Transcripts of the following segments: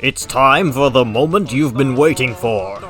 It's time for the moment you've been waiting for.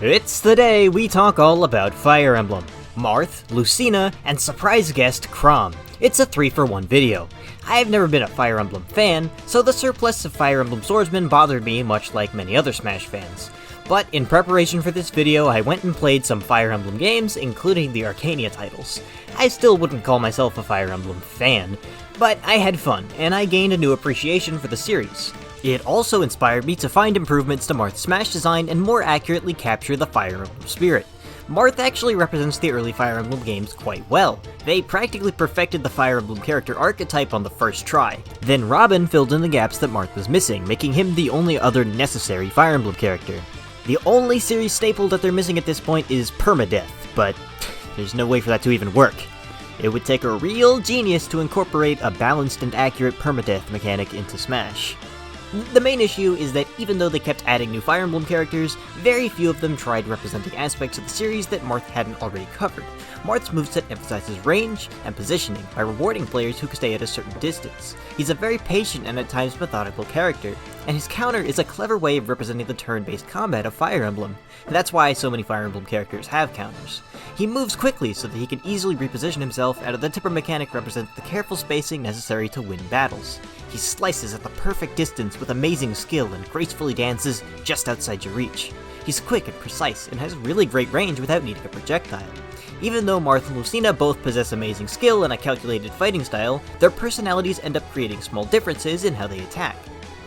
It's the day we talk all about Fire Emblem. Marth, Lucina, and surprise guest Chrom. It's a 3-for-1 video. I've never been a Fire Emblem fan, so the surplus of Fire Emblem swordsmen bothered me much like many other Smash fans. But in preparation for this video, I went and played some Fire Emblem games, including the Arcania titles. I still wouldn't call myself a Fire Emblem fan, but I had fun, and I gained a new appreciation for the series. It also inspired me to find improvements to Marth's Smash design and more accurately capture the Fire Emblem spirit. Marth actually represents the early Fire Emblem games quite well. They practically perfected the Fire Emblem character archetype on the first try. Then Robin filled in the gaps that Marth was missing, making him the only other necessary Fire Emblem character. The only series staple that they're missing at this point is permadeath, but there's no way for that to even work. It would take a real genius to incorporate a balanced and accurate permadeath mechanic into Smash. The main issue is that even though they kept adding new Fire Emblem characters, very few of them tried representing aspects of the series that Marth hadn't already covered. Marth's moveset emphasizes range and positioning by rewarding players who can stay at a certain distance. He's a very patient and at times methodical character, and his counter is a clever way of representing the turn-based combat of Fire Emblem. And that's why so many Fire Emblem characters have counters. He moves quickly so that he can easily reposition himself, and the tipper mechanic represents the careful spacing necessary to win battles. He slices at the perfect distance with amazing skill and gracefully dances just outside your reach. He's quick and precise and has really great range without needing a projectile. Even though Marth and Lucina both possess amazing skill and a calculated fighting style, their personalities end up creating small differences in how they attack.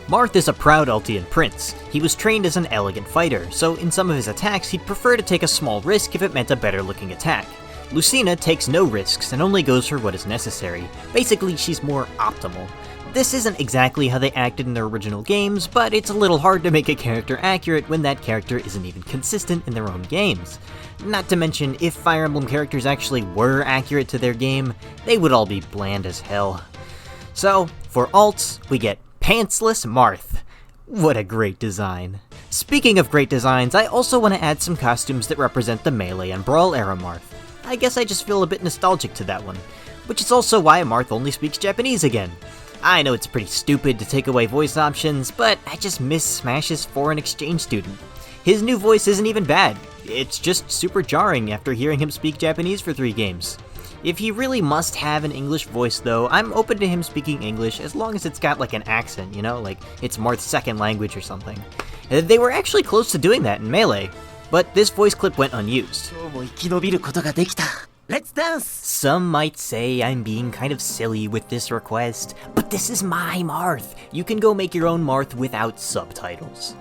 Marth is a proud Altian prince. He was trained as an elegant fighter, so in some of his attacks he'd prefer to take a small risk if it meant a better looking attack. Lucina takes no risks and only goes for what is necessary. Basically, she's more optimal. This isn't exactly how they acted in their original games, but it's a little hard to make a character accurate when that character isn't even consistent in their own games. Not to mention, if Fire Emblem characters actually were accurate to their game, they would all be bland as hell. So, for alts, we get Pantsless Marth. What a great design. Speaking of great designs, I also want to add some costumes that represent the Melee and Brawl era Marth. I guess I just feel a bit nostalgic to that one, which is also why Marth only speaks Japanese again. I know it's pretty stupid to take away voice options, but I just miss Smash's foreign exchange student. His new voice isn't even bad, it's just super jarring after hearing him speak Japanese for 3 games. If he really must have an English voice though, I'm open to him speaking English as long as it's got like an accent, you know, like it's Marth's second language or something. They were actually close to doing that in Melee, but this voice clip went unused. Let's dance! Some might say I'm being kind of silly with this request, but this is my Marth. You can go make your own Marth without subtitles.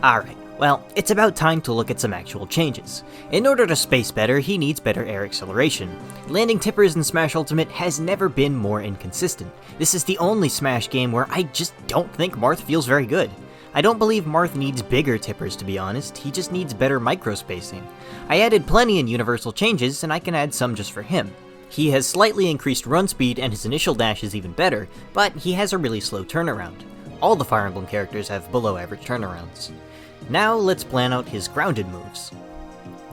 Alright, well, it's about time to look at some actual changes. In order to space better, he needs better air acceleration. Landing tippers in Smash Ultimate has never been more inconsistent. This is the only Smash game where I just don't think Marth feels very good. I don't believe Marth needs bigger tippers, to be honest, he just needs better microspacing. I added plenty in universal changes, and I can add some just for him. He has slightly increased run speed and his initial dash is even better, but he has a really slow turnaround. All the Fire Emblem characters have below average turnarounds. Now let's plan out his grounded moves.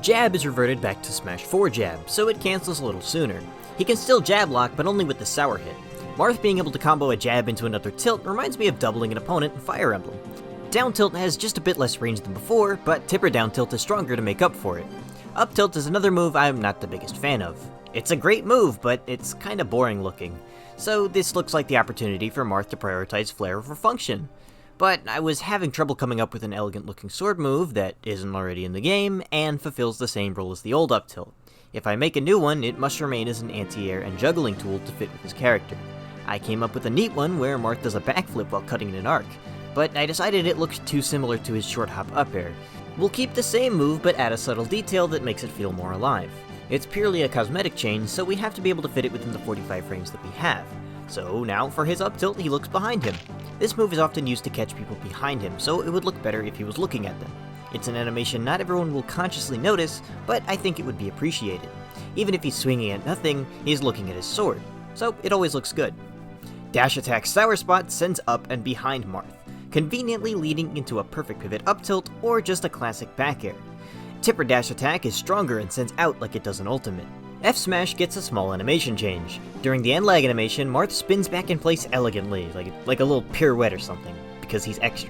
Jab is reverted back to Smash 4 Jab, so it cancels a little sooner. He can still jab lock, but only with the sour hit. Marth being able to combo a jab into another tilt reminds me of doubling an opponent in Fire Emblem. Down tilt has just a bit less range than before, but tipper down tilt is stronger to make up for it. Up tilt is another move I'm not the biggest fan of. It's a great move, but it's kinda boring looking. So this looks like the opportunity for Marth to prioritize flair over function. But I was having trouble coming up with an elegant looking sword move that isn't already in the game, and fulfills the same role as the old up tilt. If I make a new one, it must remain as an anti-air and juggling tool to fit with his character. I came up with a neat one where Marth does a backflip while cutting in an arc, but I decided it looked too similar to his short hop up air. We'll keep the same move but add a subtle detail that makes it feel more alive. It's purely a cosmetic change, so we have to be able to fit it within the 45 frames that we have. So now for his up tilt, he looks behind him. This move is often used to catch people behind him, so it would look better if he was looking at them. It's an animation not everyone will consciously notice, but I think it would be appreciated. Even if he's swinging at nothing, he's looking at his sword, so it always looks good. Dash attack Sour Spot sends up and behind Marth, conveniently leading into a perfect pivot up tilt or just a classic back air. Tipper dash attack is stronger and sends out like it does in Ultimate. F smash gets a small animation change. During the end lag animation, Marth spins back in place elegantly, like a little pirouette or something. because he's extra.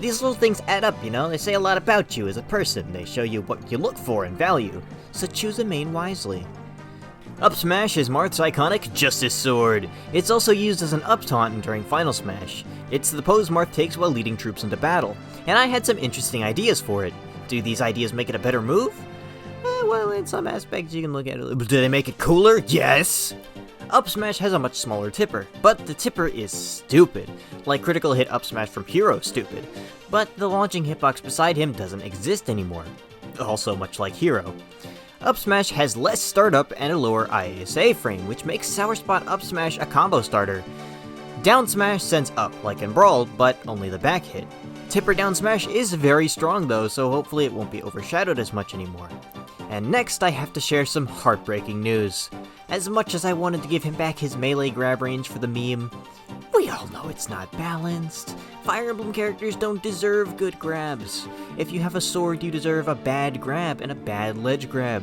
These little things add up, you know? They say a lot about you as a person. They show you what you look for and value, so choose a main wisely. Up Smash is Marth's iconic Justice Sword. It's also used as an up taunt during Final Smash. It's the pose Marth takes while leading troops into battle, and I had some interesting ideas for it. Do these ideas make it a better move? Well, in some aspects you can look at it. Do they make it cooler? Yes! Up Smash has a much smaller tipper, but the tipper is stupid. Like critical hit up smash from Hero stupid. But the launching hitbox beside him doesn't exist anymore. Also much like Hero. Up Smash has less startup and a lower ISA frame, which makes Sour Spot Up Smash a combo starter. Down Smash sends up, like in Brawl, but only the back hit. Tipper Down Smash is very strong though, so hopefully it won't be overshadowed as much anymore. And next I have to share some heartbreaking news. As much as I wanted to give him back his melee grab range for the meme, we all know it's not balanced. Fire Emblem characters don't deserve good grabs. If you have a sword, you deserve a bad grab and a bad ledge grab.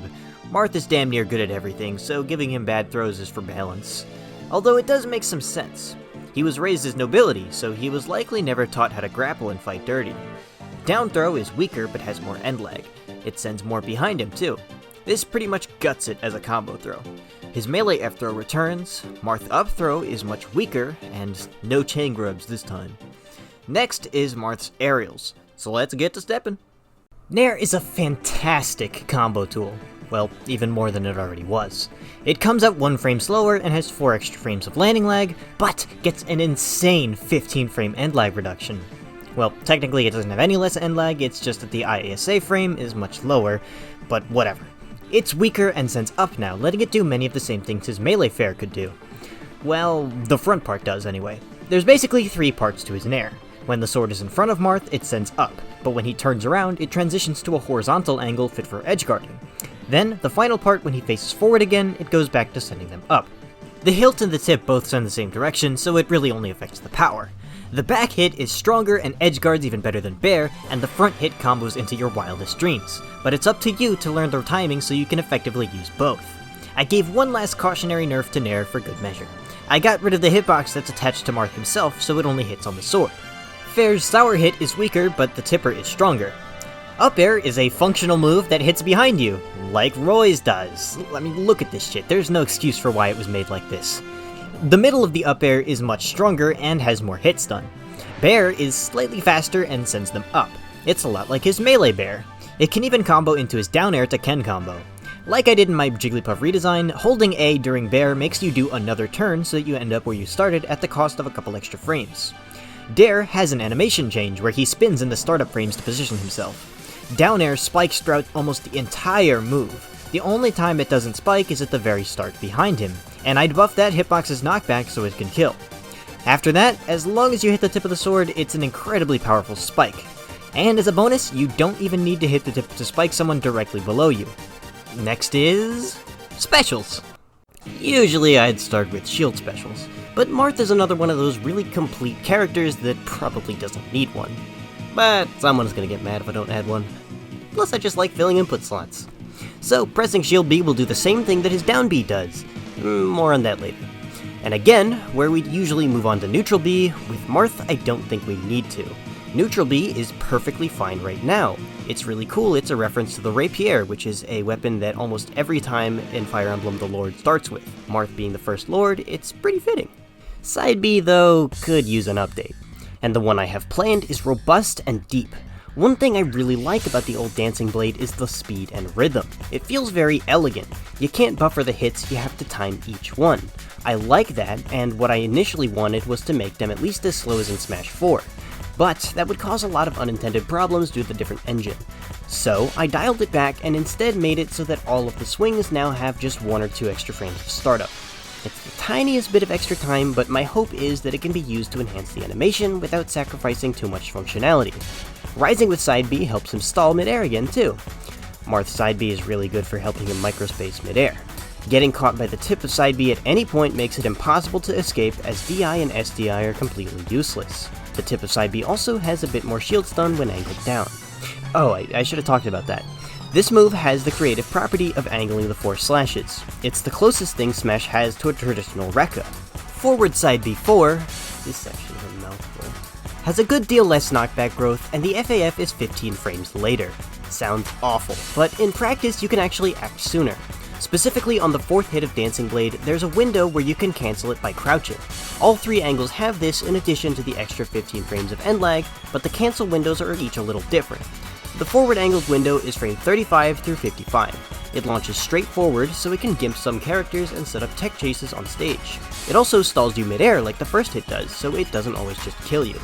Marth is damn near good at everything, so giving him bad throws is for balance. Although it does make some sense. He was raised as nobility, so he was likely never taught how to grapple and fight dirty. Down throw is weaker but has more end lag. It sends more behind him too. This pretty much guts it as a combo throw. His melee F throw returns, Marth up throw is much weaker, and no chain grabs this time. Next is Marth's aerials, so let's get to stepping. Nair is a fantastic combo tool. Well, even more than it already was. It comes out 1 frame slower and has 4 extra frames of landing lag, but gets an insane 15 frame end lag reduction. Well, technically it doesn't have any less end lag, it's just that the ISA frame is much lower, but whatever. It's weaker and sends up now, letting it do many of the same things his melee fare could do. Well, the front part does anyway. There's basically 3 parts to his Nair. When the sword is in front of Marth, it sends up, but when he turns around, it transitions to a horizontal angle fit for edge guarding. Then, the final part, when he faces forward again, it goes back to sending them up. The hilt and the tip both send the same direction, so it really only affects the power. The back hit is stronger and edge guards even better than Bear, and the front hit combos into your wildest dreams. But it's up to you to learn their timing so you can effectively use both. I gave one last cautionary nerf to Nair for good measure. I got rid of the hitbox that's attached to Marth himself, so it only hits on the sword. Fair's sour hit is weaker, but the tipper is stronger. Up air is a functional move that hits behind you, like Roy's does. I mean, look at this shit, there's no excuse for why it was made like this. The middle of the up air is much stronger and has more hit stun. Bear is slightly faster and sends them up. It's a lot like his melee Bear. It can even combo into his down air to Ken combo. Like I did in my Jigglypuff redesign, holding A during Bear makes you do another turn so that you end up where you started at the cost of a couple extra frames. Dare has an animation change where he spins in the startup frames to position himself. Down air spikes throughout almost the entire move. The only time it doesn't spike is at the very start behind him, and I'd buff that hitbox's knockback so it can kill. After that, as long as you hit the tip of the sword, it's an incredibly powerful spike. And as a bonus, you don't even need to hit the tip to spike someone directly below you. Next is... specials. Usually I'd start with shield specials, but Marth is another one of those really complete characters that probably doesn't need one. But someone's gonna get mad if I don't add one. Plus I just like filling input slots. So pressing shield B will do the same thing that his down B does. More on that later. And again, where we'd usually move on to neutral B, with Marth I don't think we need to. Neutral B is perfectly fine right now. It's really cool, it's a reference to the Rapier, which is a weapon that almost every time in Fire Emblem the Lord starts with. Marth being the first Lord, it's pretty fitting. Side B though, could use an update. And the one I have planned is robust and deep. One thing I really like about the old Dancing Blade is the speed and rhythm. It feels very elegant. You can't buffer the hits, you have to time each one. I like that, and what I initially wanted was to make them at least as slow as in Smash 4. But that would cause a lot of unintended problems due to the different engine. So I dialed it back and instead made it so that all of the swings now have just 1 or 2 extra frames of startup. It's the tiniest bit of extra time, but my hope is that it can be used to enhance the animation without sacrificing too much functionality. Rising with side B helps him stall mid-air again too. Marth's side B is really good for helping him microspace mid-air. Getting caught by the tip of side B at any point makes it impossible to escape, as DI and SDI are completely useless. The tip of side B also has a bit more shield stun when angled down. Oh, I should have talked about that. This move has the creative property of angling the 4 slashes. It's the closest thing Smash has to a traditional Rekka. Forward side B4, this section is a mouthful. has a good deal less knockback growth, and the FAF is 15 frames later. Sounds awful, but in practice you can actually act sooner. Specifically on the 4th hit of Dancing Blade, there's a window where you can cancel it by crouching. All 3 angles have this in addition to the extra 15 frames of end lag, but the cancel windows are each a little different. The forward angled window is frame 35 through 55. It launches straight forward so it can gimp some characters and set up tech chases on stage. It also stalls you midair like the first hit does, so it doesn't always just kill you.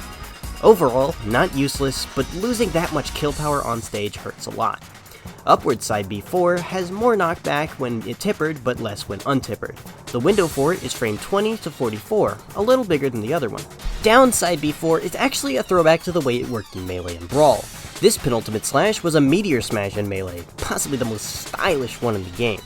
Overall, not useless, but losing that much kill power on stage hurts a lot. Upward side B4 has more knockback when it tippered, but less when untippered. The window for it is frame 20 to 44, a little bigger than the other one. Downside B4 is actually a throwback to the way it worked in Melee and Brawl. This penultimate slash was a meteor smash in Melee, possibly the most stylish one in the game.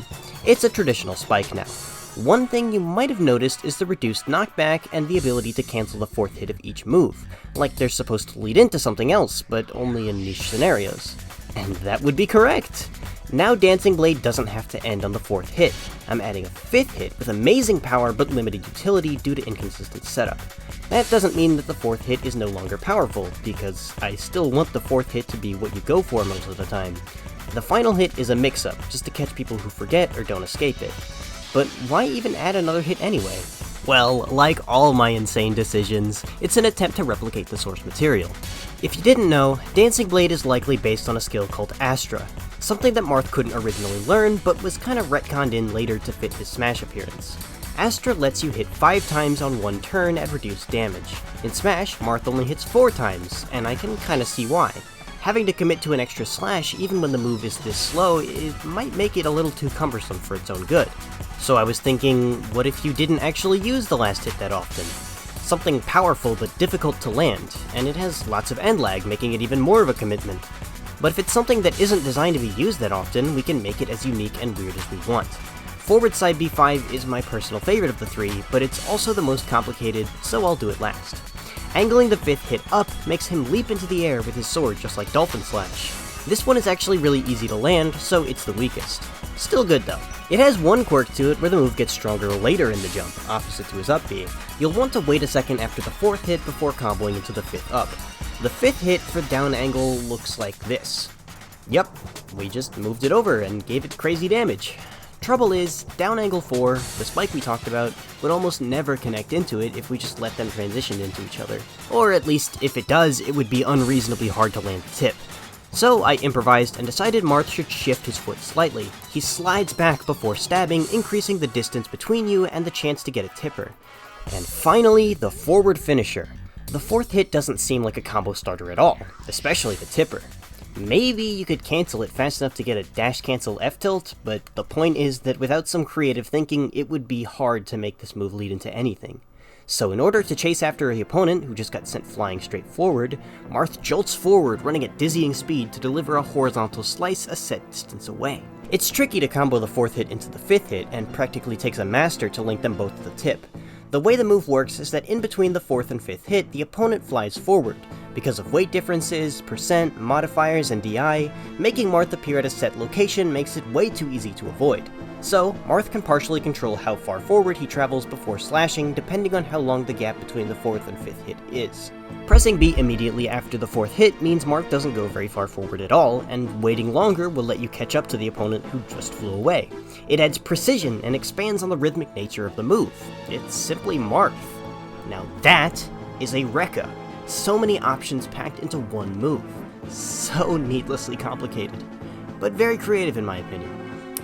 It's a traditional spike now. One thing you might have noticed is the reduced knockback and the ability to cancel the 4th hit of each move, like they're supposed to lead into something else, but only in niche scenarios. And that would be correct! Now Dancing Blade doesn't have to end on the 4th hit. I'm adding a 5th hit with amazing power but limited utility due to inconsistent setup. That doesn't mean that the 4th hit is no longer powerful, because I still want the 4th hit to be what you go for most of the time. The final hit is a mix-up, just to catch people who forget or don't escape it. But why even add another hit anyway? Well, like all my insane decisions, it's an attempt to replicate the source material. If you didn't know, Dancing Blade is likely based on a skill called Astra, something that Marth couldn't originally learn but was kinda retconned in later to fit his Smash appearance. Astra lets you hit 5 times on one turn at reduced damage. In Smash, Marth only hits 4 times, and I can kinda see why. Having to commit to an extra slash even when the move is this slow, it might make it a little too cumbersome for its own good. So I was thinking, what if you didn't actually use the last hit that often? Something powerful but difficult to land, and it has lots of end lag, making it even more of a commitment. But if it's something that isn't designed to be used that often, we can make it as unique and weird as we want. Forward side B5 is my personal favorite of the 3, but it's also the most complicated, so I'll do it last. Angling the 5th hit up makes him leap into the air with his sword just like Dolphin Slash. This one is actually really easy to land, so it's the weakest. Still good though. It has one quirk to it where the move gets stronger later in the jump, opposite to his up B. You'll want to wait a second after the 4th hit before comboing into the 5th up. The 5th hit for down angle looks like this. Yep, we just moved it over and gave it crazy damage. Trouble is, down angle 4, the spike we talked about, would almost never connect into it if we just let them transition into each other. Or at least, if it does, it would be unreasonably hard to land the tip. So I improvised and decided Marth should shift his foot slightly. He slides back before stabbing, increasing the distance between you and the chance to get a tipper. And finally, the forward finisher. The 4th hit doesn't seem like a combo starter at all, especially the tipper. Maybe you could cancel it fast enough to get a dash cancel F-tilt, but the point is that without some creative thinking, it would be hard to make this move lead into anything. So in order to chase after the opponent, who just got sent flying straight forward, Marth jolts forward, running at dizzying speed to deliver a horizontal slice a set distance away. It's tricky to combo the 4th hit into the 5th hit, and practically takes a master to link them both to the tip. The way the move works is that in between the 4th and 5th hit, the opponent flies forward. Because of weight differences, percent, modifiers, and DI, making Marth appear at a set location makes it way too easy to avoid. So, Marth can partially control how far forward he travels before slashing, depending on how long the gap between the 4th and 5th hit is. Pressing B immediately after the 4th hit means Marth doesn't go very far forward at all, and waiting longer will let you catch up to the opponent who just flew away. It adds precision and expands on the rhythmic nature of the move. It's simply Marth. Now that is a Rekka. So many options packed into one move. So needlessly complicated, but very creative in my opinion.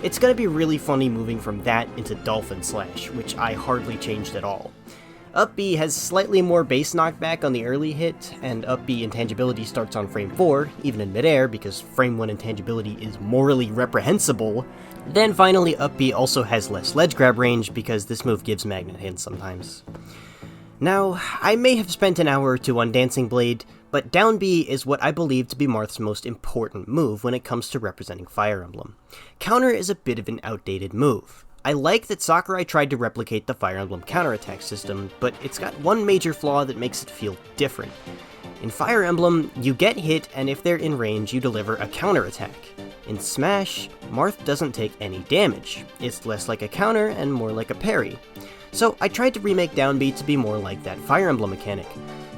It's gonna be really funny moving from that into Dolphin Slash, which I hardly changed at all. Up B has slightly more base knockback on the early hit, and up B intangibility starts on frame 4, even in midair, because frame 1 intangibility is morally reprehensible. Then finally, up B also has less ledge grab range, because this move gives magnet hints sometimes. Now, I may have spent an hour or two on Dancing Blade, but down B is what I believe to be Marth's most important move when it comes to representing Fire Emblem. Counter is a bit of an outdated move. I like that Sakurai tried to replicate the Fire Emblem counterattack system, but it's got one major flaw that makes it feel different. In Fire Emblem, you get hit, and if they're in range, you deliver a counterattack. In Smash, Marth doesn't take any damage. It's less like a counter and more like a parry. So I tried to remake down B to be more like that Fire Emblem mechanic.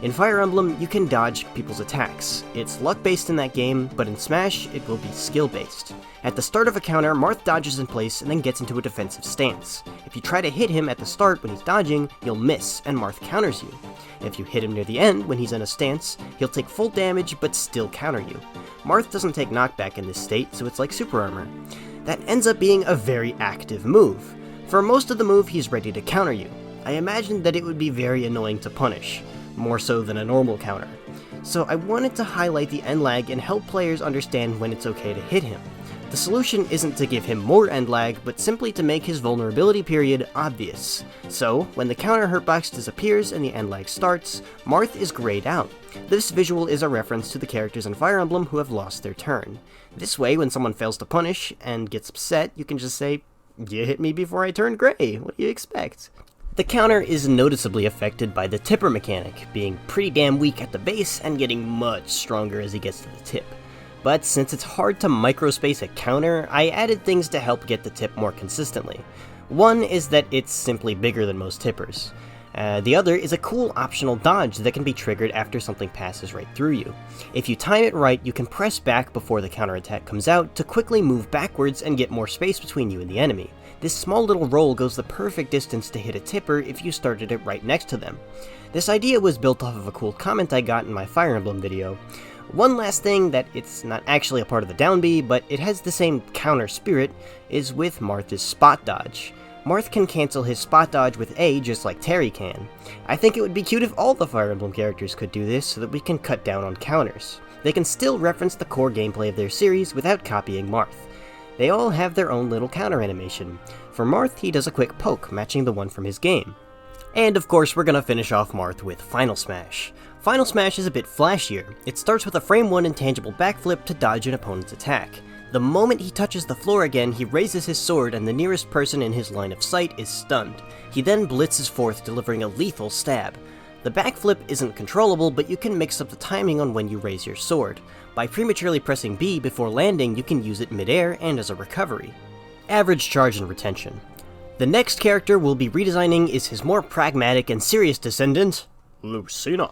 In Fire Emblem, you can dodge people's attacks. It's luck-based in that game, but in Smash, it will be skill-based. At the start of a counter, Marth dodges in place and then gets into a defensive stance. If you try to hit him at the start when he's dodging, you'll miss, and Marth counters you. If you hit him near the end when he's in a stance, he'll take full damage but still counter you. Marth doesn't take knockback in this state, so it's like super armor. That ends up being a very active move. For most of the move, he's ready to counter you. I imagined that it would be very annoying to punish, more so than a normal counter. So I wanted to highlight the end lag and help players understand when it's okay to hit him. The solution isn't to give him more end lag, but simply to make his vulnerability period obvious. So, when the counter hurtbox disappears and the end lag starts, Marth is grayed out. This visual is a reference to the characters in Fire Emblem who have lost their turn. This way, when someone fails to punish and gets upset, you can just say, "You hit me before I turned gray, what do you expect?" The counter is noticeably affected by the tipper mechanic, being pretty damn weak at the base and getting much stronger as he gets to the tip. But since it's hard to microspace a counter, I added things to help get the tip more consistently. One is that it's simply bigger than most tippers. The other is a cool optional dodge that can be triggered after something passes right through you. If you time it right, you can press back before the counterattack comes out to quickly move backwards and get more space between you and the enemy. This small little roll goes the perfect distance to hit a tipper if you started it right next to them. This idea was built off of a cool comment I got in my Fire Emblem video. One last thing that it's not actually a part of the down B, but it has the same counter spirit, is with Marth's spot dodge. Marth can cancel his spot dodge with A just like Terry can. I think it would be cute if all the Fire Emblem characters could do this so that we can cut down on counters. They can still reference the core gameplay of their series without copying Marth. They all have their own little counter animation. For Marth, he does a quick poke, matching the one from his game. And of course, we're gonna finish off Marth with Final Smash. Final Smash is a bit flashier. It starts with a frame 1 intangible backflip to dodge an opponent's attack. The moment he touches the floor again, he raises his sword and the nearest person in his line of sight is stunned. He then blitzes forth, delivering a lethal stab. The backflip isn't controllable, but you can mix up the timing on when you raise your sword. By prematurely pressing B before landing, you can use it mid-air and as a recovery. Average charge and retention. The next character we'll be redesigning is his more pragmatic and serious descendant, Lucina.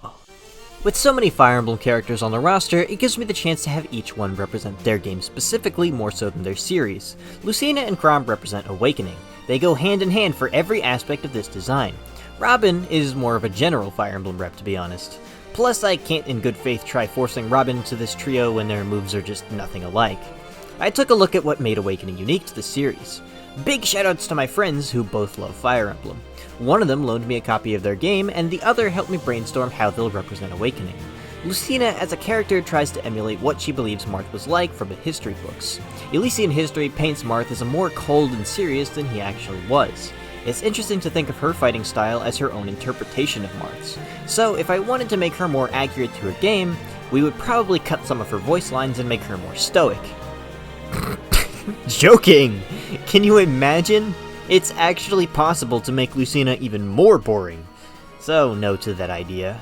With so many Fire Emblem characters on the roster, it gives me the chance to have each one represent their game specifically more so than their series. Lucina and Chrom represent Awakening. They go hand in hand for every aspect of this design. Robin is more of a general Fire Emblem rep, to be honest. Plus, I can't in good faith try forcing Robin into this trio when their moves are just nothing alike. I took a look at what made Awakening unique to the series. Big shoutouts to my friends who both love Fire Emblem. One of them loaned me a copy of their game, and the other helped me brainstorm how they'll represent Awakening. Lucina, as a character, tries to emulate what she believes Marth was like from the history books. Elysian history paints Marth as a more cold and serious than he actually was. It's interesting to think of her fighting style as her own interpretation of Marth's. So, if I wanted to make her more accurate to her game, we would probably cut some of her voice lines and make her more stoic. Joking! Can you imagine? It's actually possible to make Lucina even more boring. So, no to that idea.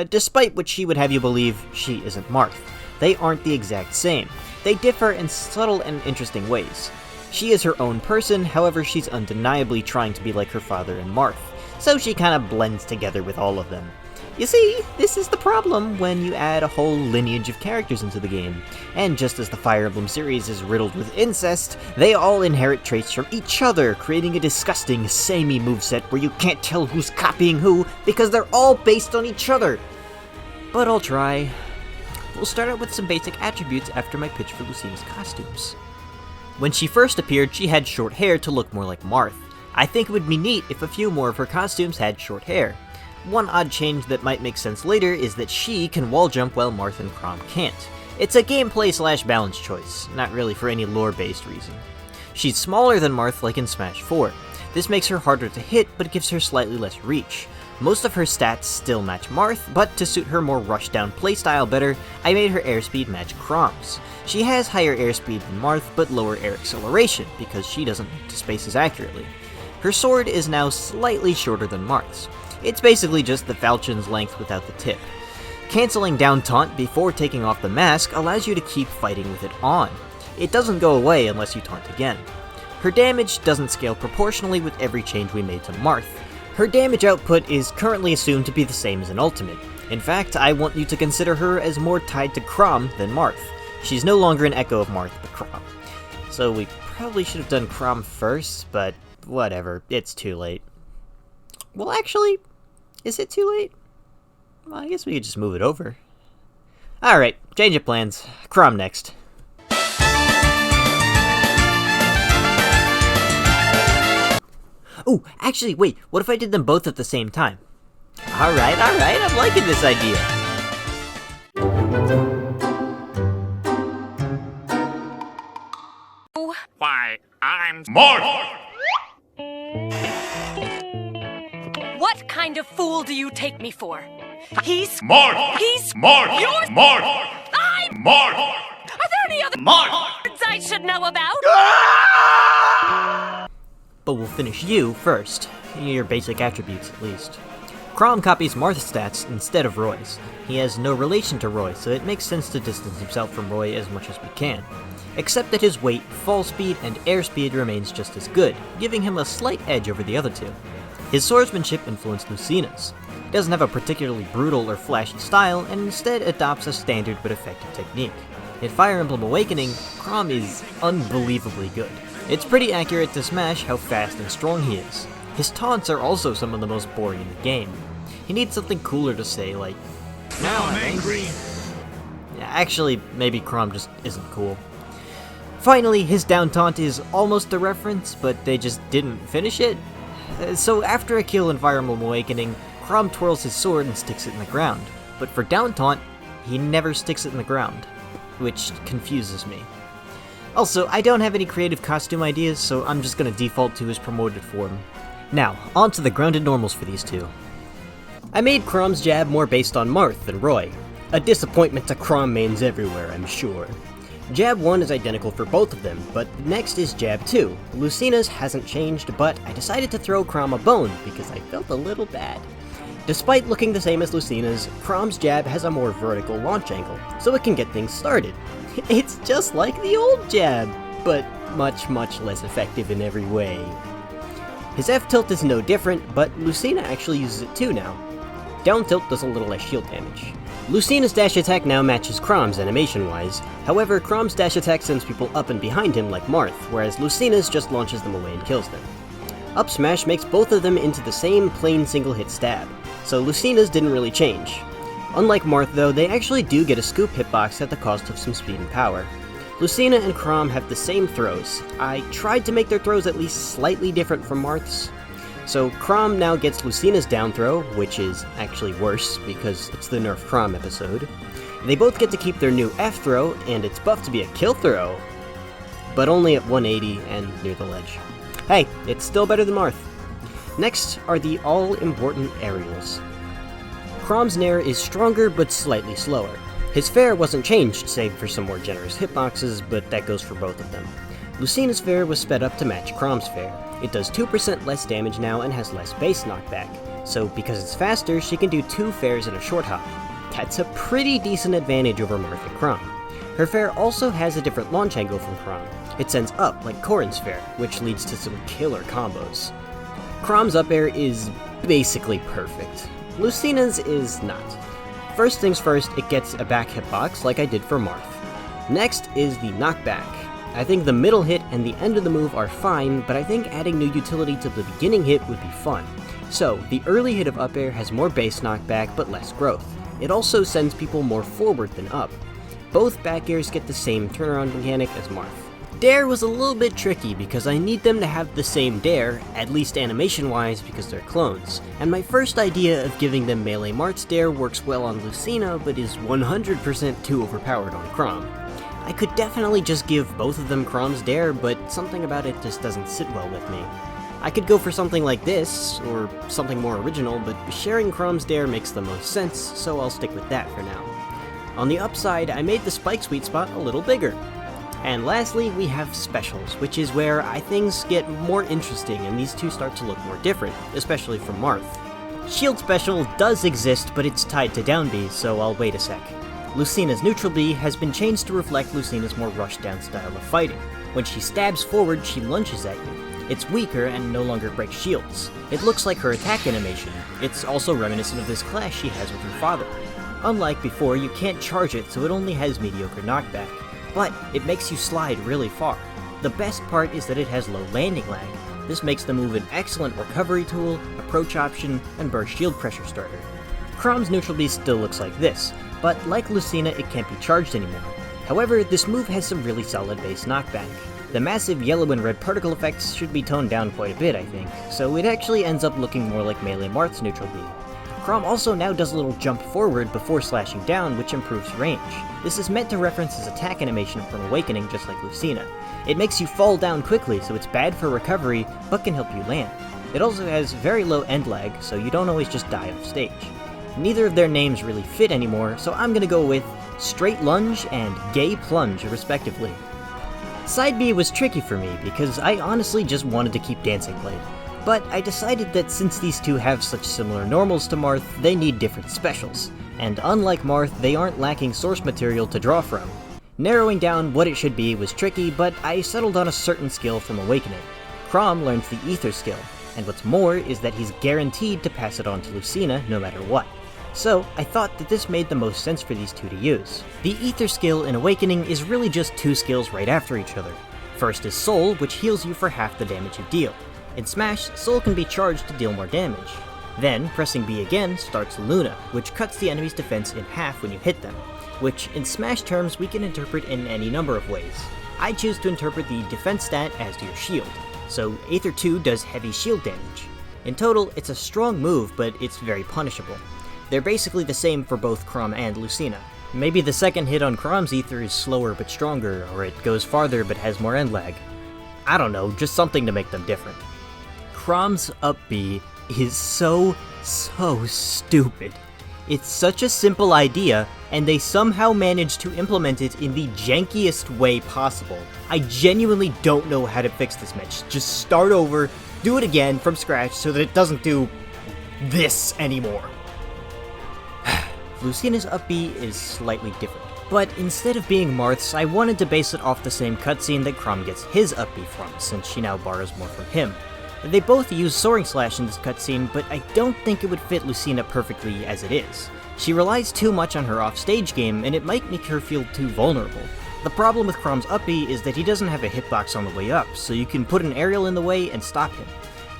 Despite what she would have you believe, she isn't Marth. They aren't the exact same. They differ in subtle and interesting ways. She is her own person, however she's undeniably trying to be like her father and Marth, so she kinda blends together with all of them. You see, this is the problem when you add a whole lineage of characters into the game. And just as the Fire Emblem series is riddled with incest, they all inherit traits from each other, creating a disgusting, samey moveset where you can't tell who's copying who because they're all based on each other. But I'll try. We'll start out with some basic attributes after my pitch for Lucina's costumes. When she first appeared, she had short hair to look more like Marth. I think it would be neat if a few more of her costumes had short hair. One odd change that might make sense later is that she can wall jump while Marth and Chrom can't. It's a gameplay/balance choice, not really for any lore-based reason. She's smaller than Marth like in Smash 4. This makes her harder to hit, but gives her slightly less reach. Most of her stats still match Marth, but to suit her more rush-down playstyle better, I made her airspeed match Chrom's. She has higher airspeed than Marth, but lower air acceleration, because she doesn't move to spaces accurately. Her sword is now slightly shorter than Marth's. It's basically just the falchion's length without the tip. Canceling down taunt before taking off the mask allows you to keep fighting with it on. It doesn't go away unless you taunt again. Her damage doesn't scale proportionally with every change we made to Marth. Her damage output is currently assumed to be the same as an ultimate. In fact, I want you to consider her as more tied to Chrom than Marth. She's no longer an echo of Marth, but Chrom. So we probably should have done Chrom first, but whatever, it's too late. Well, actually, is it too late? Well, I guess we could just move it over. Alright, change of plans. Chrom next. Oh, actually, wait, what if I did them both at the same time? Alright, I'm liking this idea. Why, I'm Marth! What kind of fool do you take me for? He's Marth! He's Marth! You're Marth! I'm Marth! Are there any other Marth! words I should know about? But we'll finish you first. Your basic attributes, at least. Chrom copies Marth's stats instead of Roy's. He has no relation to Roy, so it makes sense to distance himself from Roy as much as we can. Except that his weight, fall speed, and airspeed remains just as good, giving him a slight edge over the other two. His swordsmanship influenced Lucina's. He doesn't have a particularly brutal or flashy style, and instead adopts a standard but effective technique. In Fire Emblem Awakening, Chrom is unbelievably good. It's pretty accurate to smash how fast and strong he is. His taunts are also some of the most boring in the game. He needs something cooler to say, like, "Now I'm angry." Yeah, actually, maybe Chrom just isn't cool. Finally, his down taunt is almost a reference, but they just didn't finish it. So after a kill in Fire Emblem Awakening, Chrom twirls his sword and sticks it in the ground. But for down taunt, he never sticks it in the ground, which confuses me. Also, I don't have any creative costume ideas, so I'm just gonna default to his promoted form. Now, on to the grounded normals for these two. I made Chrom's jab more based on Marth than Roy. A disappointment to Chrom mains everywhere, I'm sure. Jab 1 is identical for both of them, but next is Jab 2. Lucina's hasn't changed, but I decided to throw Chrom a bone because I felt a little bad. Despite looking the same as Lucina's, Chrom's jab has a more vertical launch angle, so it can get things started. It's just like the old jab, but much less effective in every way. His F-tilt is no different, but Lucina actually uses it too now. Down tilt does a little less shield damage. Lucina's dash attack now matches Chrom's animation-wise, however Chrom's dash attack sends people up and behind him like Marth, whereas Lucina's just launches them away and kills them. Up smash makes both of them into the same plain single-hit stab, so Lucina's didn't really change. Unlike Marth though, they actually do get a scoop hitbox at the cost of some speed and power. Lucina and Chrom have the same throws. I tried to make their throws at least slightly different from Marth's. So Chrom now gets Lucina's down throw, which is actually worse because it's the Nerf Chrom episode. They both get to keep their new F throw, and it's buffed to be a kill throw, but only at 180 and near the ledge. Hey, it's still better than Marth. Next are the all-important aerials. Chrom's Nair is stronger but slightly slower. His fair wasn't changed save for some more generous hitboxes, but that goes for both of them. Lucina's fair was sped up to match Chrom's fair. It does 2% less damage now and has less base knockback, so because it's faster, she can do 2 fairs in a short hop. That's a pretty decent advantage over Marth and Chrom. Her fair also has a different launch angle from Chrom. It sends up like Corrin's fair, which leads to some killer combos. Chrom's up air is basically perfect. Lucina's is not. First things first, it gets a back hitbox like I did for Marth. Next is the knockback. I think the middle hit and the end of the move are fine, but I think adding new utility to the beginning hit would be fun. So, the early hit of up air has more base knockback but less growth. It also sends people more forward than up. Both back airs get the same turnaround mechanic as Marth. Dare was a little bit tricky because I need them to have the same dare, at least animation-wise because they're clones, and my first idea of giving them melee Marth's dare works well on Lucina but is 100% too overpowered on Chrom. I could definitely just give both of them Chrom's dare, but something about it just doesn't sit well with me. I could go for something like this, or something more original, but sharing Chrom's dare makes the most sense, so I'll stick with that for now. On the upside, I made the spike sweet spot a little bigger. And lastly, we have specials, which is where things get more interesting and these two start to look more different, especially from Marth. Shield special does exist, but it's tied to down B, so I'll wait a sec. Lucina's neutral B has been changed to reflect Lucina's more rushed down style of fighting. When she stabs forward, she lunges at you. It's weaker and no longer breaks shields. It looks like her attack animation. It's also reminiscent of this clash she has with her father. Unlike before, you can't charge it, so it only has mediocre knockback. But it makes you slide really far. The best part is that it has low landing lag. This makes the move an excellent recovery tool, approach option, and burst shield pressure starter. Chrom's neutral beast still looks like this, but like Lucina, it can't be charged anymore. However, this move has some really solid base knockback. The massive yellow and red particle effects should be toned down quite a bit, I think, so it actually ends up looking more like Melee Marth's neutral B. Chrom also now does a little jump forward before slashing down, which improves range. This is meant to reference his attack animation from Awakening, just like Lucina. It makes you fall down quickly, so it's bad for recovery, but can help you land. It also has very low end lag, so you don't always just die off stage. Neither of their names really fit anymore, so I'm gonna go with Straight Lunge and Gay Plunge, respectively. Side B was tricky for me, because I honestly just wanted to keep Dancing Blade. But I decided that since these two have such similar normals to Marth, they need different specials. And unlike Marth, they aren't lacking source material to draw from. Narrowing down what it should be was tricky, but I settled on a certain skill from Awakening. Chrom learns the Ether skill, and what's more is that he's guaranteed to pass it on to Lucina no matter what. So I thought that this made the most sense for these two to use. The Ether skill in Awakening is really just two skills right after each other. First is Soul, which heals you for half the damage you deal. In Smash, Soul can be charged to deal more damage. Then, pressing B again starts Luna, which cuts the enemy's defense in half when you hit them, which in Smash terms we can interpret in any number of ways. I choose to interpret the defense stat as your shield, so Aether 2 does heavy shield damage. In total, it's a strong move, but it's very punishable. They're basically the same for both Chrom and Lucina. Maybe the second hit on Chrom's Ether is slower but stronger, or it goes farther but has more end lag. I don't know, just something to make them different. Chrom's up B is so stupid. It's such a simple idea, and they somehow managed to implement it in the jankiest way possible. I genuinely don't know how to fix this match. Just start over, do it again from scratch so that it doesn't do this anymore. Lucina's up B is slightly different, but instead of being Marth's, I wanted to base it off the same cutscene that Chrom gets his up B from, since she now borrows more from him. They both use Soaring Slash in this cutscene, but I don't think it would fit Lucina perfectly as it is. She relies too much on her off-stage game, and it might make her feel too vulnerable. The problem with Chrom's up B is that he doesn't have a hitbox on the way up, so you can put an aerial in the way and stop him.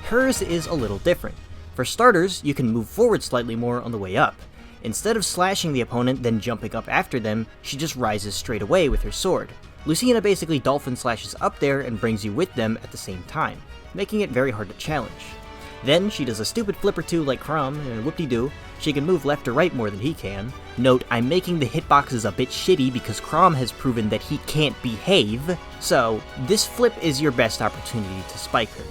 Hers is a little different. For starters, you can move forward slightly more on the way up. Instead of slashing the opponent then jumping up after them, she just rises straight away with her sword. Lucina basically dolphin slashes up there and brings you with them at the same time, making it very hard to challenge. Then she does a stupid flip or two like Chrom, and whoop-de-doo, she can move left or right more than he can. Note, I'm making the hitboxes a bit shitty because Chrom has proven that he can't behave, so this flip is your best opportunity to spike her.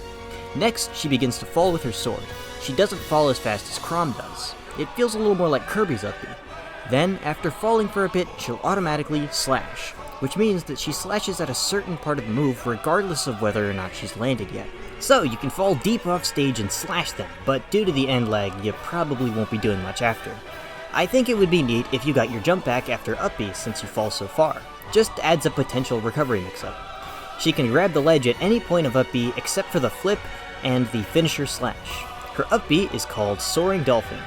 Next, she begins to fall with her sword. She doesn't fall as fast as Chrom does. It feels a little more like Kirby's up B. Then, after falling for a bit, she'll automatically slash, which means that she slashes at a certain part of the move regardless of whether or not she's landed yet. So you can fall deep off stage and slash them, but due to the end lag, you probably won't be doing much after. I think it would be neat if you got your jump back after up B since you fall so far. Just adds a potential recovery mix-up. She can grab the ledge at any point of up B except for the flip and the finisher slash. Her up B is called Soaring Dolphin.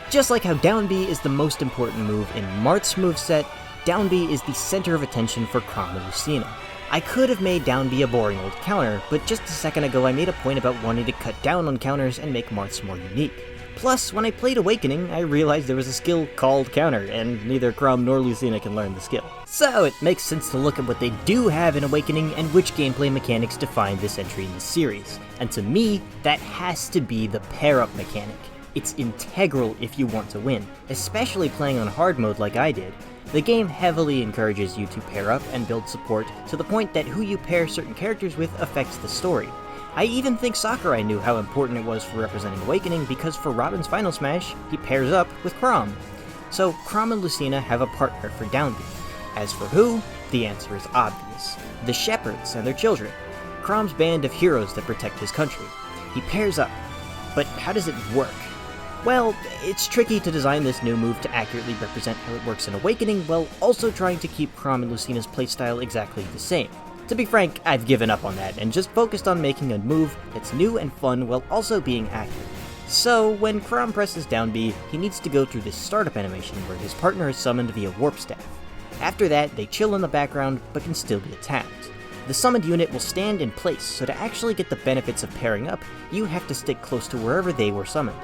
Just like how down B is the most important move in Marth's moveset, down B is the center of attention for Chrom and Lucina. I could have made down B a boring old counter, but just a second ago I made a point about wanting to cut down on counters and make Marth's more unique. Plus, when I played Awakening, I realized there was a skill called counter, and neither Chrom nor Lucina can learn the skill. So it makes sense to look at what they do have in Awakening and which gameplay mechanics define this entry in the series. And to me, that has to be the pair-up mechanic. It's integral if you want to win, especially playing on hard mode like I did. The game heavily encourages you to pair up and build support to the point that who you pair certain characters with affects the story. I even think Sakurai knew how important it was for representing Awakening because for Robin's Final Smash, he pairs up with Chrom. So Chrom and Lucina have a partner for down B. As for who, the answer is obvious. The Shepherds and their children. Chrom's band of heroes that protect his country. He pairs up. But how does it work? Well, it's tricky to design this new move to accurately represent how it works in Awakening while also trying to keep Chrom and Lucina's playstyle exactly the same. To be frank, I've given up on that and just focused on making a move that's new and fun while also being active. So, when Chrom presses down B, he needs to go through this startup animation where his partner is summoned via Warp Staff. After that, they chill in the background but can still be attacked. The summoned unit will stand in place, so to actually get the benefits of pairing up, you have to stick close to wherever they were summoned.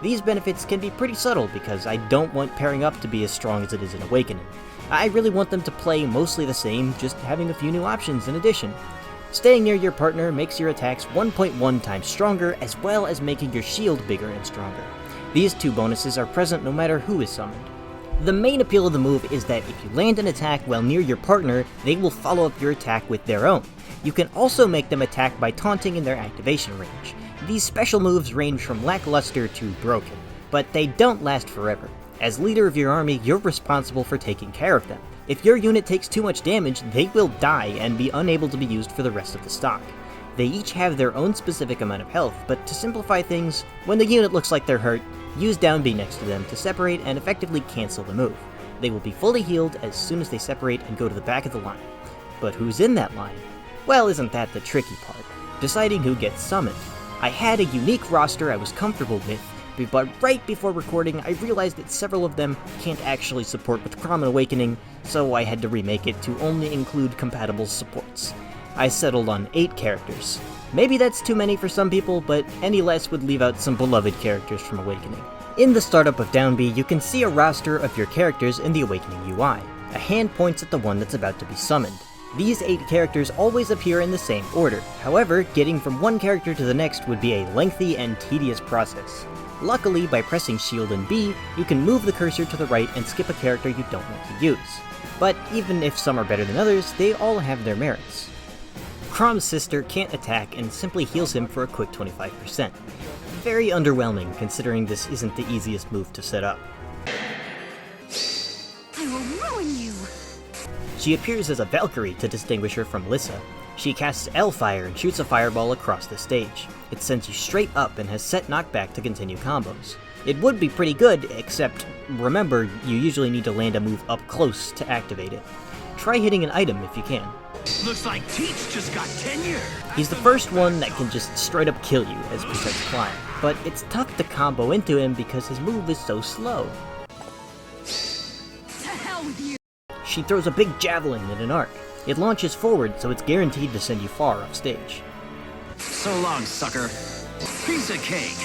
These benefits can be pretty subtle because I don't want pairing up to be as strong as it is in Awakening. I really want them to play mostly the same, just having a few new options in addition. Staying near your partner makes your attacks 1.1 times stronger, as well as making your shield bigger and stronger. These two bonuses are present no matter who is summoned. The main appeal of the move is that if you land an attack while near your partner, they will follow up your attack with their own. You can also make them attack by taunting in their activation range. These special moves range from lackluster to broken, but they don't last forever. As leader of your army, you're responsible for taking care of them. If your unit takes too much damage, they will die and be unable to be used for the rest of the stock. They each have their own specific amount of health, but to simplify things, when the unit looks like they're hurt, use down B next to them to separate and effectively cancel the move. They will be fully healed as soon as they separate and go to the back of the line. But who's in that line? Well, isn't that the tricky part? Deciding who gets summoned. I had a unique roster I was comfortable with, but right before recording I realized that several of them can't actually support with Chrom and Awakening, so I had to remake it to only include compatible supports. I settled on 8 characters. Maybe that's too many for some people, but any less would leave out some beloved characters from Awakening. In the startup of Down B, you can see a roster of your characters in the Awakening UI. A hand points at the one that's about to be summoned. These 8 characters always appear in the same order. However, getting from one character to the next would be a lengthy and tedious process. Luckily, by pressing Shield and B, you can move the cursor to the right and skip a character you don't want to use. But even if some are better than others, they all have their merits. Chrom's sister can't attack and simply heals him for a quick 25%. Very underwhelming considering this isn't the easiest move to set up. I will ruin you! She appears as a Valkyrie to distinguish her from Lissa. She casts L-Fire and shoots a fireball across the stage. It sends you straight up and has set knockback to continue combos. It would be pretty good, except remember, you usually need to land a move up close to activate it. Try hitting an item if you can. Looks like Teach just got tenure. He's the first one that can just straight up kill you as Protect Climb, but it's tough to combo into him because his move is so slow. To hell with you! She throws a big javelin in an arc. It launches forward, so it's guaranteed to send you far off stage. So long, sucker. Piece of cake.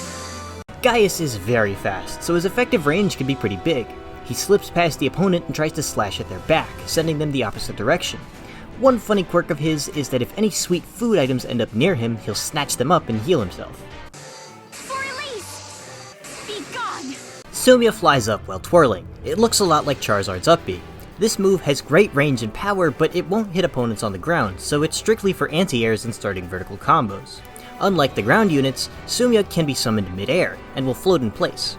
Gaius is very fast, so his effective range can be pretty big. He slips past the opponent and tries to slash at their back, sending them the opposite direction. One funny quirk of his is that if any sweet food items end up near him, he'll snatch them up and heal himself. For release! Be gone! Sumia flies up while twirling. It looks a lot like Charizard's up B. This move has great range and power, but it won't hit opponents on the ground, so it's strictly for anti-airs and starting vertical combos. Unlike the ground units, Sumia can be summoned mid-air, and will float in place.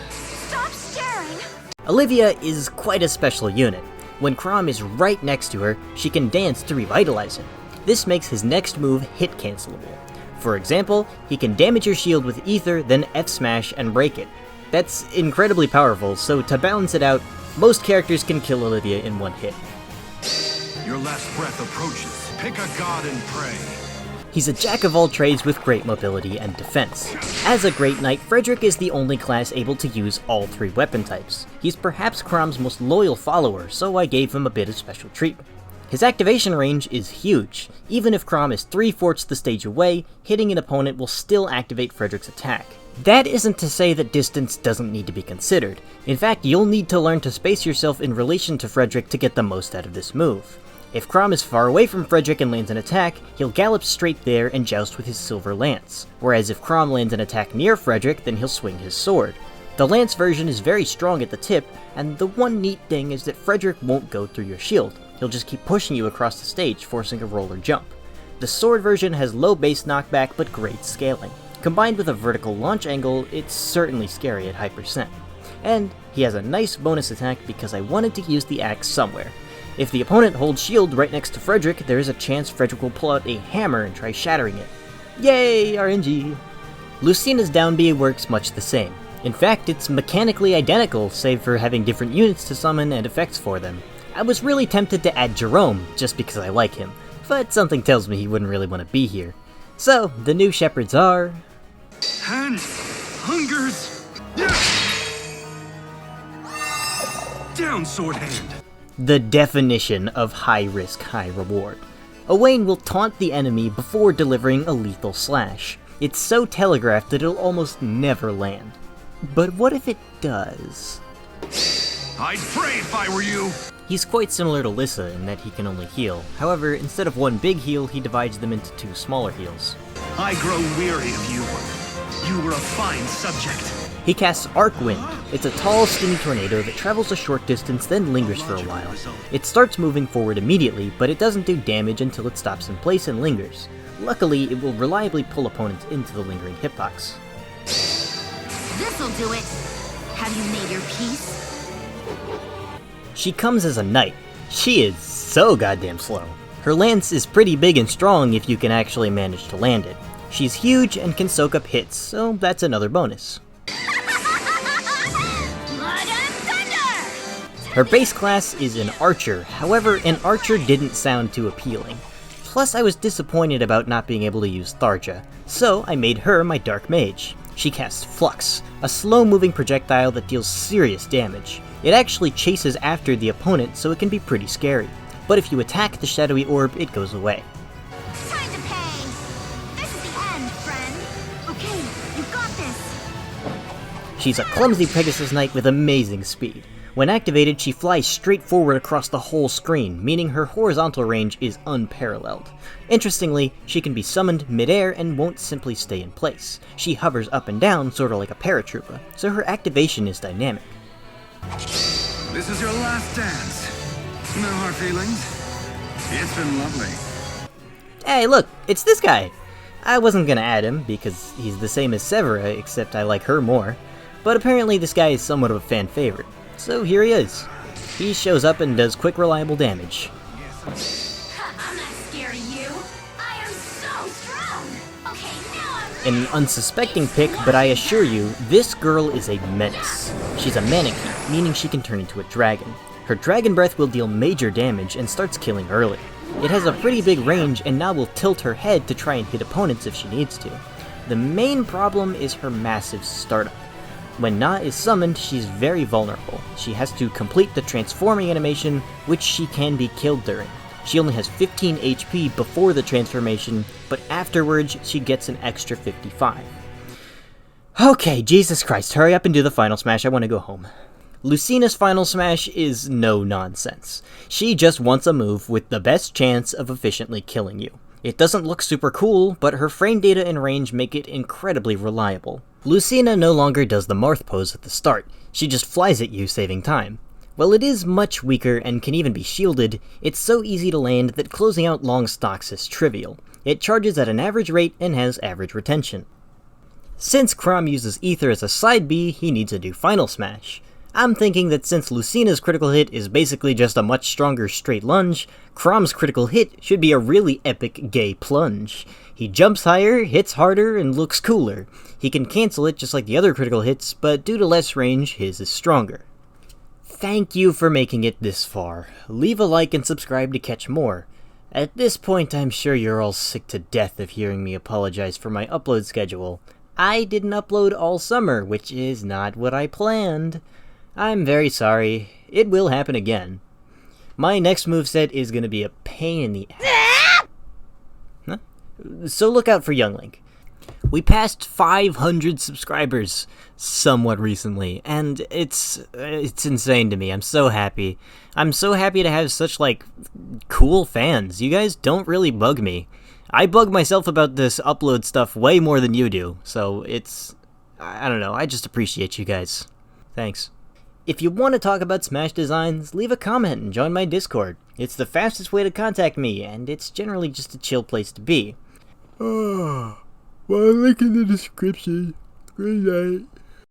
Stop staring! Olivia is quite a special unit. When Chrom is right next to her, she can dance to revitalize him. This makes his next move hit cancelable. For example, he can damage your shield with Ether, then F-Smash and break it. That's incredibly powerful, so to balance it out, most characters can kill Olivia in one hit. Your last breath approaches. Pick a god and pray. He's a jack of all trades with great mobility and defense. As a Great Knight, Frederick is the only class able to use all 3 weapon types. He's perhaps Chrom's most loyal follower, so I gave him a bit of special treatment. His activation range is huge. Even if Chrom is 3/4 the stage away, hitting an opponent will still activate Frederick's attack. That isn't to say that distance doesn't need to be considered. In fact, you'll need to learn to space yourself in relation to Frederick to get the most out of this move. If Chrom is far away from Frederick and lands an attack, he'll gallop straight there and joust with his silver lance. Whereas if Chrom lands an attack near Frederick, then he'll swing his sword. The lance version is very strong at the tip, and the one neat thing is that Frederick won't go through your shield. He'll just keep pushing you across the stage, forcing a roll or jump. The sword version has low base knockback but great scaling. Combined with a vertical launch angle, it's certainly scary at high percent. And he has a nice bonus attack because I wanted to use the axe somewhere. If the opponent holds shield right next to Frederick, there is a chance Frederick will pull out a hammer and try shattering it. Yay, RNG! Lucina's down B works much the same. In fact, it's mechanically identical, save for having different units to summon and effects for them. I was really tempted to add Jerome, just because I like him. but something tells me he wouldn't really want to be here. So, the new shepherds are... Hands! Hungers! Yeah! Down, Sword Hand! the definition of high risk, high reward. Owain will taunt the enemy before delivering a lethal slash. It's so telegraphed that it'll almost never land. But what if it does? I'd pray if I were you! He's quite similar to Lissa in that he can only heal. However, instead of one big heal, he divides them into two smaller heals. I grow weary of you. You were a fine subject. He casts Arc Wind. It's a tall, skinny tornado that travels a short distance, then lingers for a while. It starts moving forward immediately, but it doesn't do damage until it stops in place and lingers. Luckily, it will reliably pull opponents into the lingering hitbox. This'll do it. Have you made your peace? She comes as a knight. She is so goddamn slow. Her lance is pretty big and strong if you can actually manage to land it. She's huge and can soak up hits, so that's another bonus. Her base class is an archer, however, an archer didn't sound too appealing. Plus, I was disappointed about not being able to use Tharja, so I made her my dark mage. She casts Flux, a slow-moving projectile that deals serious damage. It actually chases after the opponent, so it can be pretty scary. But if you attack the shadowy orb, it goes away. Time to pay! This is the end, friend! Okay, you've got this! She's a clumsy Pegasus Knight with amazing speed. When activated, she flies straight forward across the whole screen, meaning her horizontal range is unparalleled. Interestingly, she can be summoned mid-air and won't simply stay in place. She hovers up and down, sort of like a paratrooper, so her activation is dynamic. This is your last dance. No hard feelings? It's been lovely. Hey, look, it's this guy! I wasn't gonna add him, because he's the same as Severa, except I like her more. But apparently this guy is somewhat of a fan favorite. So here he is. He shows up and does quick, reliable damage. I'm not scared of you. I am so strong. Okay, now I'm An unsuspecting pick, but I assure you, this girl is a menace. She's a Maneki, meaning she can turn into a dragon. Her dragon breath will deal major damage and starts killing early. It has a pretty big range and now will tilt her head to try and hit opponents if she needs to. The main problem is her massive startup. When Na is summoned, she's very vulnerable. She has to complete the transforming animation, which she can be killed during. She only has 15 HP before the transformation, but afterwards she gets an extra 55. Okay, Jesus Christ, hurry up and do the final smash, I want to go home. Lucina's final smash is no nonsense. She just wants a move with the best chance of efficiently killing you. It doesn't look super cool, but her frame data and range make it incredibly reliable. Lucina no longer does the Marth pose at the start, she just flies at you, saving time. While it is much weaker and can even be shielded, it's so easy to land that closing out long stocks is trivial. It charges at an average rate and has average retention. Since Chrom uses Ether as a side B, he needs a new final smash. I'm thinking that since Lucina's critical hit is basically just a much stronger straight lunge, Chrom's critical hit should be a really epic gay plunge. He jumps higher, hits harder, and looks cooler. He can cancel it just like the other critical hits, but due to less range, his is stronger. Thank you for making it this far. Leave a like and subscribe to catch more. At this point, I'm sure you're all sick to death of hearing me apologize for my upload schedule. I didn't upload all summer, which is not what I planned. I'm very sorry. It will happen again. My next moveset is gonna be a pain in the ass. Huh? So look out for Young Link. We passed 500 subscribers somewhat recently, and it's insane to me. I'm so happy. I'm so happy to have such, cool fans. You guys don't really bug me. I bug myself about this upload stuff way more than you do, so I don't know, I just appreciate you guys. Thanks. If you want to talk about Smash designs, leave a comment and join my Discord. It's the fastest way to contact me, and it's generally just a chill place to be. Well, link in the description. Good night.